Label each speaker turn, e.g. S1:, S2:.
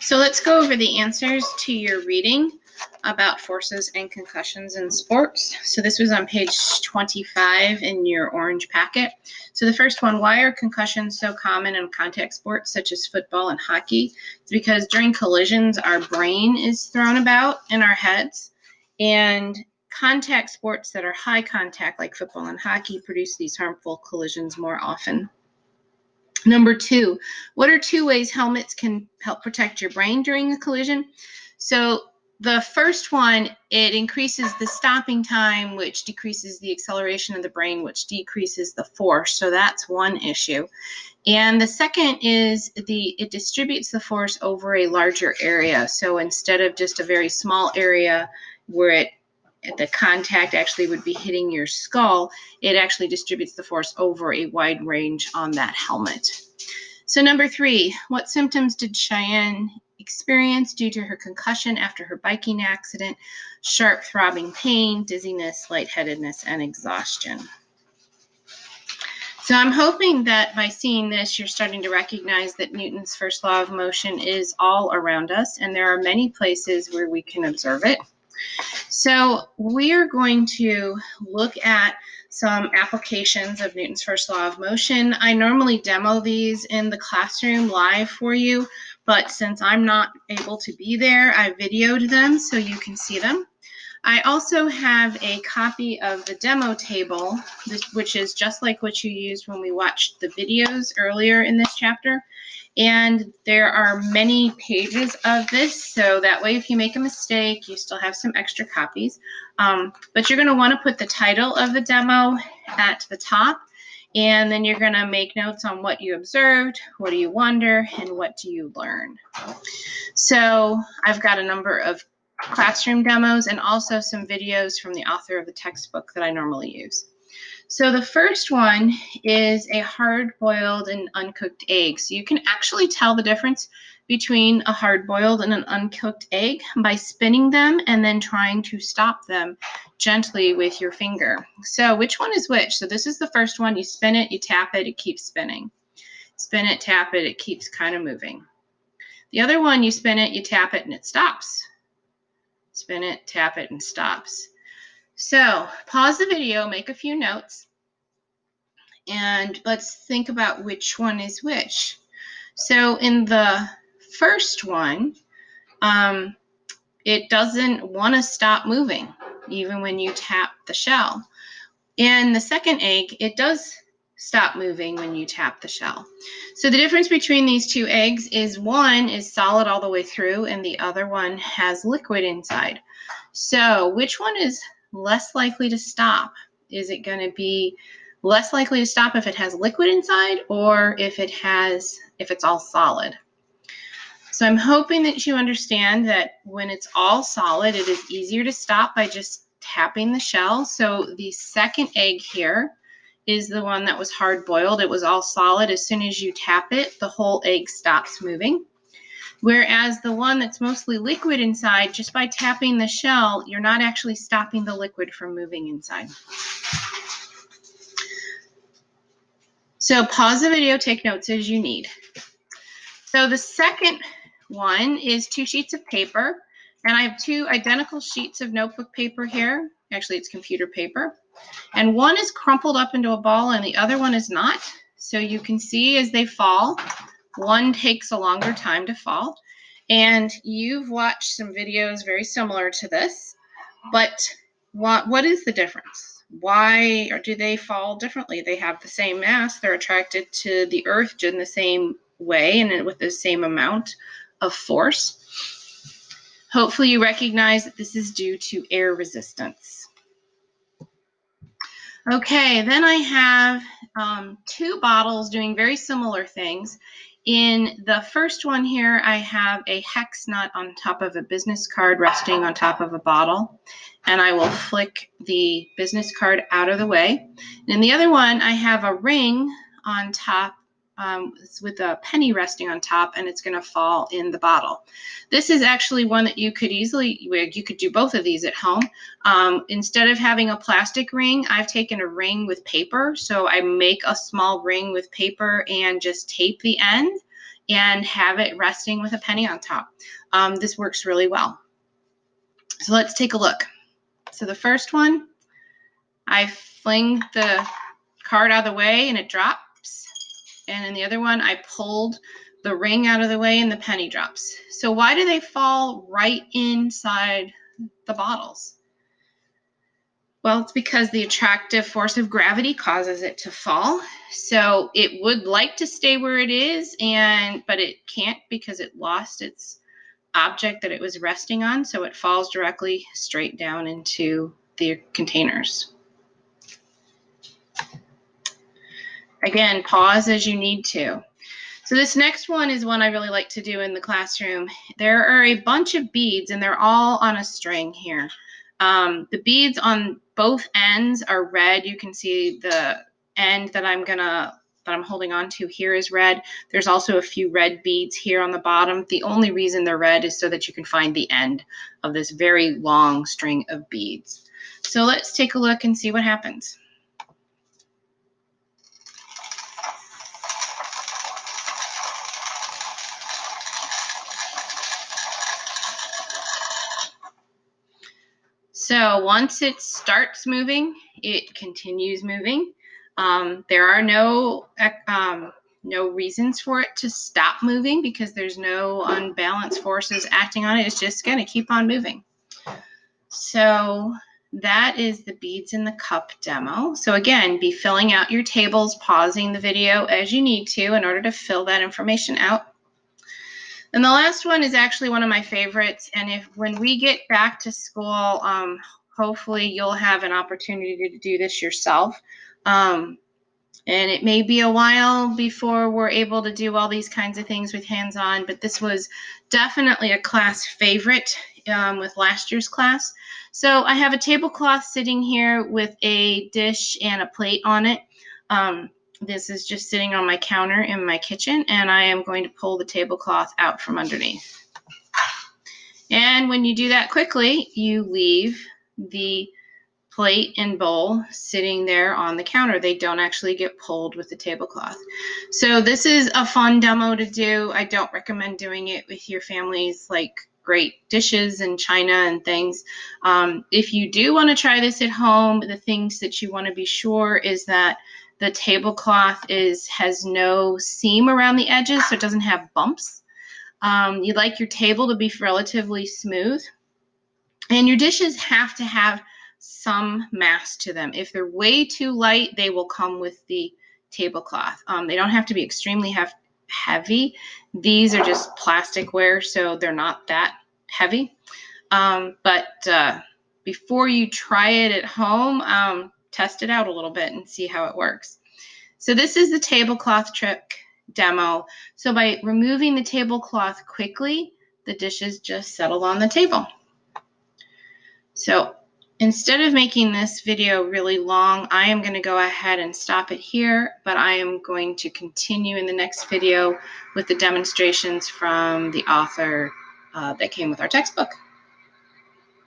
S1: So let's go over the answers to your reading about forces and concussions in sports. So this was on page 25 in your orange packet. So the first one, why are concussions so common in contact sports such as football and hockey? It's because during collisions, our brain is thrown about in our heads, and contact sports that are high contact, like football and hockey, produce these harmful collisions more often. Number 2, what are 2 ways helmets can help protect your brain during a collision? So the first one, it increases the stopping time, which decreases the acceleration of the brain, which decreases the force. So that's one issue. And the second is it distributes the force over a larger area. So instead of just a very small area where the contact actually would be hitting your skull, it actually distributes the force over a wide range on that helmet. So number 3, what symptoms did Cheyenne experience due to her concussion after her biking accident? Sharp throbbing pain, dizziness, lightheadedness, and exhaustion. So I'm hoping that by seeing this, you're starting to recognize that Newton's first law of motion is all around us, and there are many places where we can observe it. So we're going to look at some applications of Newton's first law of motion. I normally demo these in the classroom live for you, but since I'm not able to be there, I videoed them so you can see them. I also have a copy of the demo table, which is just like what you used when we watched the videos earlier in this chapter. And there are many pages of this, so that way if you make a mistake, you still have some extra copies. But you're going to want to put the title of the demo at the top, and then you're going to make notes on what you observed, what do you wonder, and what do you learn. So I've got a number of classroom demos and also some videos from the author of the textbook that I normally use. So the first one is a hard-boiled and uncooked egg. So you can actually tell the difference between a hard-boiled and an uncooked egg by spinning them and then trying to stop them gently with your finger. So which one is which? So this is the first one. You spin it, you tap it, it keeps spinning. Spin it, tap it, it keeps kind of moving. The other one, you spin it, you tap it, and it stops. Spin it, tap it, and stops. So pause the video, make a few notes, and let's think about which one is which. So in the first one, it doesn't want to stop moving, even when you tap the shell. In the second egg, it does stop moving when you tap the shell. So the difference between these two eggs is one is solid all the way through and the other one has liquid inside. So which one is less likely to stop? Is it going to be less likely to stop if it has liquid inside or if it's all solid? So I'm hoping that you understand that when it's all solid, it is easier to stop by just tapping the shell. So the second egg here is the one that was hard boiled. It was all solid. As soon as you tap it, the whole egg stops moving. Whereas the one that's mostly liquid inside, just by tapping the shell, you're not actually stopping the liquid from moving inside. So pause the video, take notes as you need. So the second one is 2 sheets of paper, and I have 2 identical sheets of notebook paper here. Actually, it's computer paper. And one is crumpled up into a ball and the other one is not. So you can see as they fall, one takes a longer time to fall. And you've watched some videos very similar to this, but what is the difference? Why do they fall differently? They have the same mass. They're attracted to the earth in the same way and with the same amount of force. Hopefully you recognize that this is due to air resistance. Okay, then I have 2 bottles doing very similar things. In the first one here, I have a hex nut on top of a business card resting on top of a bottle, and I will flick the business card out of the way. And in the other one, I have a ring on top with a penny resting on top, and it's going to fall in the bottle. This is actually one that you could do both of these at home. Instead of having a plastic ring, I've taken a ring with paper. So I make a small ring with paper and just tape the end. and have it resting with a penny on top. This works really well. So let's take a look. So the first one, I fling the card out of the way and it drops. And in the other one, I pulled the ring out of the way and the penny drops. So why do they fall right inside the bottles? Well, it's because the attractive force of gravity causes it to fall. So it would like to stay where it is, but it can't because it lost its object that it was resting on. So it falls directly straight down into the containers. Again, pause as you need to. So this next one is one I really like to do in the classroom. There are a bunch of beads and they're all on a string here. The beads on both ends are red. You can see the end that I'm holding on to here is red. There's also a few red beads here on the bottom. The only reason they're red is so that you can find the end of this very long string of beads. So let's take a look and see what happens. So once it starts moving, it continues moving. There are no reasons for it to stop moving because there's no unbalanced forces acting on it. It's just going to keep on moving. So that is the beads in the cup demo. So again, be filling out your tables, pausing the video as you need to in order to fill that information out. And the last one is actually one of my favorites. And when we get back to school, hopefully you'll have an opportunity to do this yourself. And it may be a while before we're able to do all these kinds of things with hands-on, but this was definitely a class favorite with last year's class. So I have a tablecloth sitting here with a dish and a plate on it. This is just sitting on my counter in my kitchen, and I am going to pull the tablecloth out from underneath. And when you do that quickly, you leave the plate and bowl sitting there on the counter. They don't actually get pulled with the tablecloth. So this is a fun demo to do. I don't recommend doing it with your family's like great dishes and china and things. If you do want to try this at home, the things that you want to be sure is that the tablecloth has no seam around the edges, so it doesn't have bumps. You'd like your table to be relatively smooth. And your dishes have to have some mass to them. If they're way too light, they will come with the tablecloth. They don't have to be extremely heavy. These are just plasticware, so they're not that heavy. But before you try it at home, test it out a little bit and see how it works. So this is the tablecloth trick demo. So by removing the tablecloth quickly, the dishes just settle on the table. So instead of making this video really long, I am going to go ahead and stop it here, but I am going to continue in the next video with the demonstrations from the author that came with our textbook.